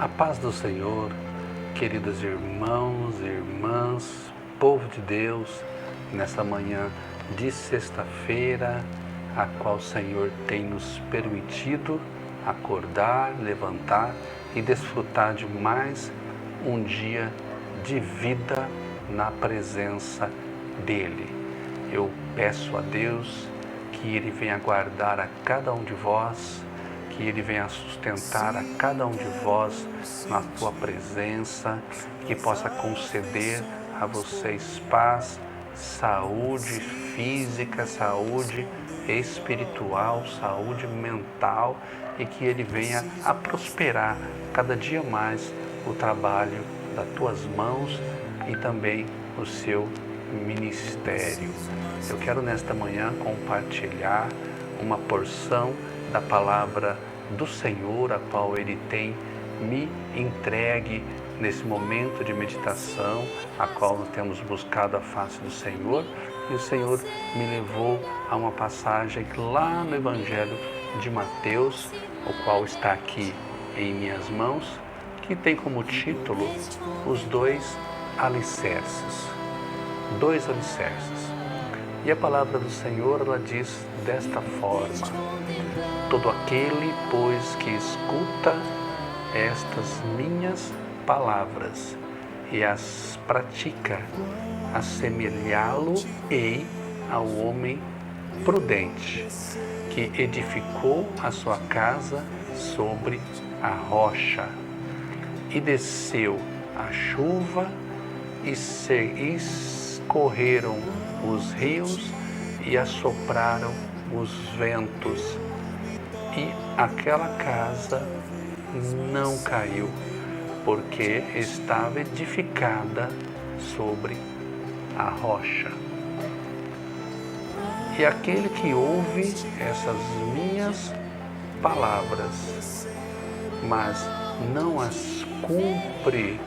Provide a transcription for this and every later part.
A paz do Senhor, queridos irmãos e irmãs, povo de Deus, nessa manhã de sexta-feira, a qual o Senhor tem nos permitido acordar, levantar e desfrutar de mais um dia de vida na presença dEle. Eu peço a Deus que Ele venha guardar a cada um de vós, que Ele venha sustentar a cada um de vós na tua presença, que possa conceder a vocês paz, saúde física, saúde espiritual, saúde mental, e que Ele venha a prosperar cada dia mais o trabalho das tuas mãos e também o seu ministério. Eu quero nesta manhã compartilhar uma porção da palavra do Senhor, a qual Ele tem me entregue nesse momento de meditação, a qual nós temos buscado a face do Senhor, e o Senhor me levou a uma passagem lá no Evangelho de Mateus, o qual está aqui em minhas mãos, que tem como título Os Dois Alicerces. Dois alicerces. E a palavra do Senhor, ela diz desta forma: todo aquele, pois, que escuta estas minhas palavras e as pratica, assemelhá-lo-ei ao homem prudente, que edificou a sua casa sobre a rocha, e desceu a chuva, e escorreram os rios, e assopraram os ventos, e aquela casa não caiu, porque estava edificada sobre a rocha. E aquele que ouve essas minhas palavras, mas não as cumpre,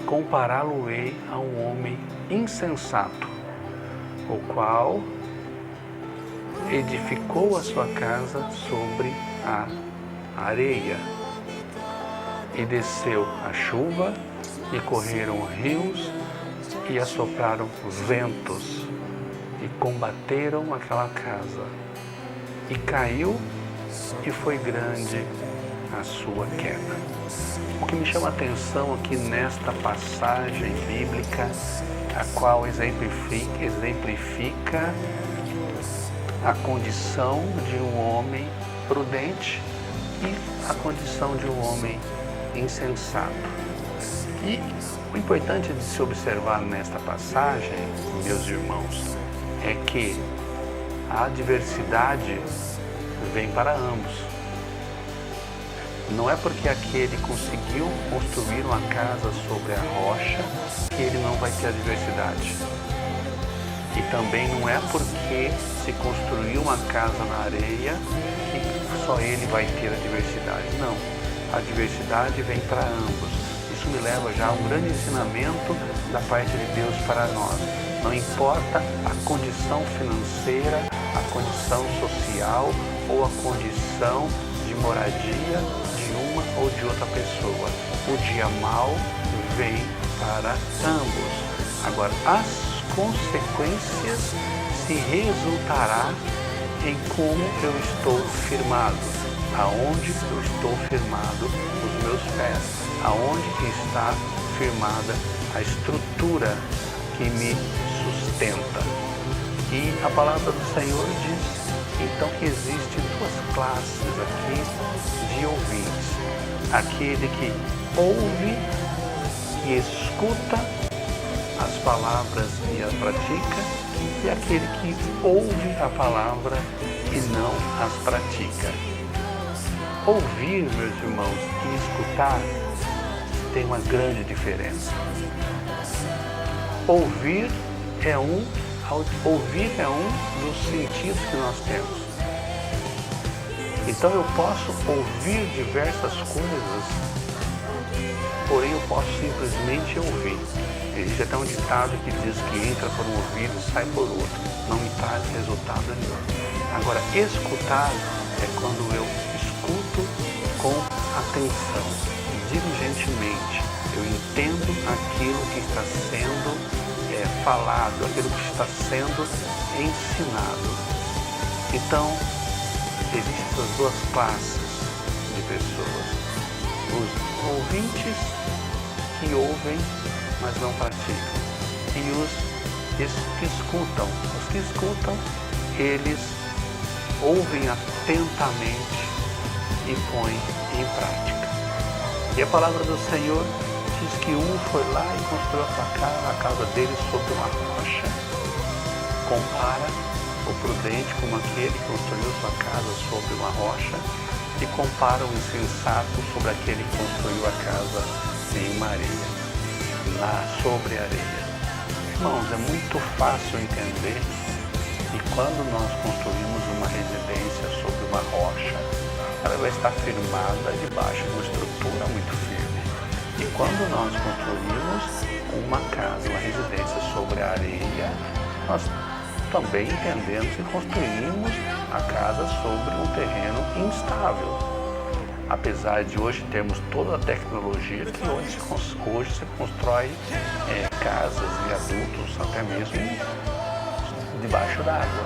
compará-lo-ei a um homem insensato, o qual edificou a sua casa sobre a areia. E desceu a chuva, e correram rios, e assopraram ventos, e combateram aquela casa. E caiu, e foi grande a sua queda. O que me chama a atenção aqui nesta passagem bíblica, a qual exemplifica a condição de um homem prudente e a condição de um homem insensato. E o importante de se observar nesta passagem, meus irmãos, é que a adversidade vem para ambos. Não é porque aquele conseguiu construir uma casa sobre a rocha que ele não vai ter adversidade. E também não é porque se construiu uma casa na areia que só ele vai ter adversidade. Não. A adversidade vem para ambos. Isso me leva já a um grande ensinamento da parte de Deus para nós. Não importa a condição financeira, a condição social ou a condição de moradia de uma ou de outra pessoa. O dia mau vem para ambos. Agora, as consequências se resultará em como eu estou firmado, aonde eu estou firmado os meus pés, aonde está firmada a estrutura que me sustenta. E a palavra do Senhor diz, então, que existem duas classes aqui de ouvintes. Aquele que ouve, que escuta as palavras e as pratica, e aquele que ouve a palavra e não as pratica. Ouvir, meus irmãos, e escutar tem uma grande diferença. Ouvir é um dos sentidos que nós temos. Então eu posso ouvir diversas coisas, porém eu posso simplesmente ouvir. Existe até um ditado que diz que entra por um ouvido e sai por outro. Não me traz resultado nenhum. Agora, escutar é quando eu escuto com atenção. mente, eu entendo aquilo que está sendo falado, aquilo que está sendo ensinado. Então, existem essas duas classes de pessoas. Os ouvintes que ouvem, mas não praticam. E os que escutam. Os que escutam, eles ouvem atentamente e põem em prática. E a palavra do Senhor diz que um foi lá e construiu a casa dele sobre uma rocha. Compara o prudente como aquele que construiu sua casa sobre uma rocha e compara o insensato sobre aquele que construiu a casa em uma areia, sobre areia. Irmãos, é muito fácil entender que quando nós construímos uma residência sobre uma rocha, ela vai estar firmada debaixo de uma estrutura muito firme. E quando nós construímos uma casa, uma residência sobre a areia, nós também entendemos que construímos a casa sobre um terreno instável. Apesar de hoje termos toda a tecnologia que hoje se constrói casas, viadutos, até mesmo debaixo d'água.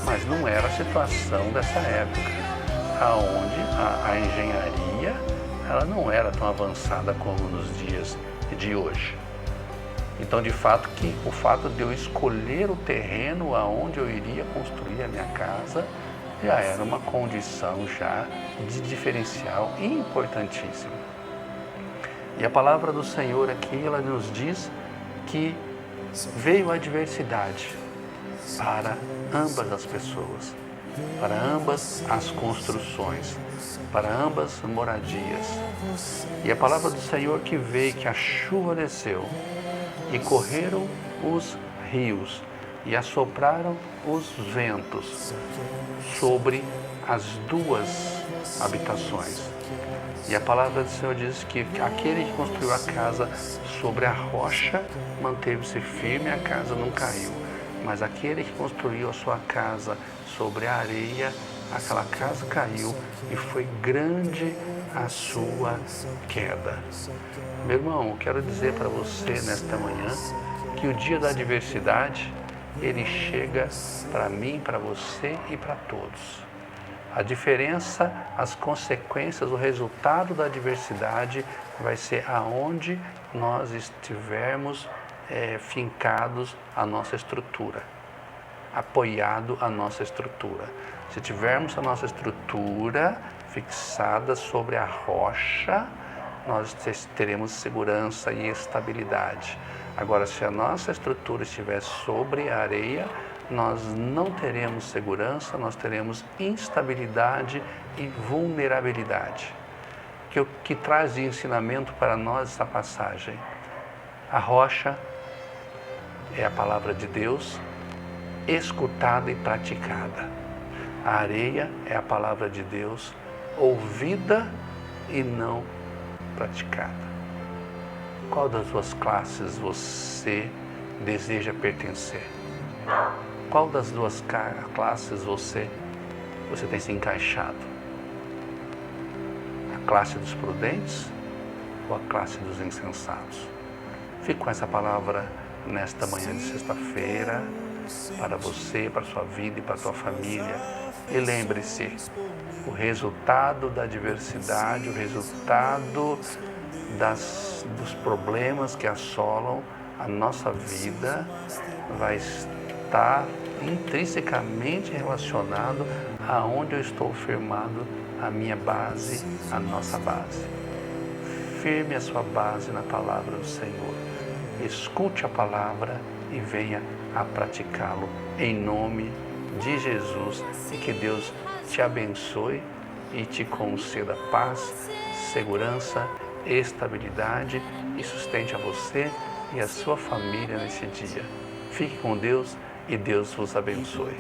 Mas não era a situação dessa época, onde a engenharia ela não era tão avançada como nos dias de hoje. Então, de fato, o fato de eu escolher o terreno aonde eu iria construir a minha casa já era uma condição já de diferencial importantíssima. E a palavra do Senhor aqui, ela nos diz que veio a adversidade para ambas as pessoas, para ambas as construções, para ambas moradias. E a palavra do Senhor que veio, que a chuva desceu, e correram os rios, e assopraram os ventos sobre as duas habitações. E a palavra do Senhor diz que aquele que construiu a casa sobre a rocha manteve-se firme, a casa não caiu. Mas aquele que construiu a sua casa sobre a areia, aquela casa caiu e foi grande a sua queda. Meu irmão, eu quero dizer para você nesta manhã que o dia da adversidade, ele chega para mim, para você e para todos. A diferença, as consequências, o resultado da adversidade vai ser aonde nós estivermos fincados a nossa estrutura, apoiado a nossa estrutura. Se tivermos a nossa estrutura fixada sobre a rocha, nós teremos segurança e estabilidade. Agora, se a nossa estrutura estiver sobre a areia, nós não teremos segurança, nós teremos instabilidade e vulnerabilidade. O que traz de ensinamento para nós essa passagem? A rocha é a palavra de Deus, escutada e praticada. A areia é a palavra de Deus, ouvida e não praticada. Qual das duas classes você deseja pertencer? Qual das duas classes você tem se encaixado? A classe dos prudentes ou a classe dos insensatos? Fique com essa palavra nesta manhã de sexta-feira, para você, para a sua vida e para a sua família. E lembre-se, o resultado da adversidade, o resultado dos problemas que assolam a nossa vida vai estar intrinsecamente relacionado aonde eu estou firmado, a minha base, a nossa base. Firme a sua base na palavra do Senhor. Escute a palavra e venha a praticá-lo em nome de Jesus, e que Deus te abençoe e te conceda paz, segurança, estabilidade e sustente a você e a sua família nesse dia. Fique com Deus e Deus vos abençoe.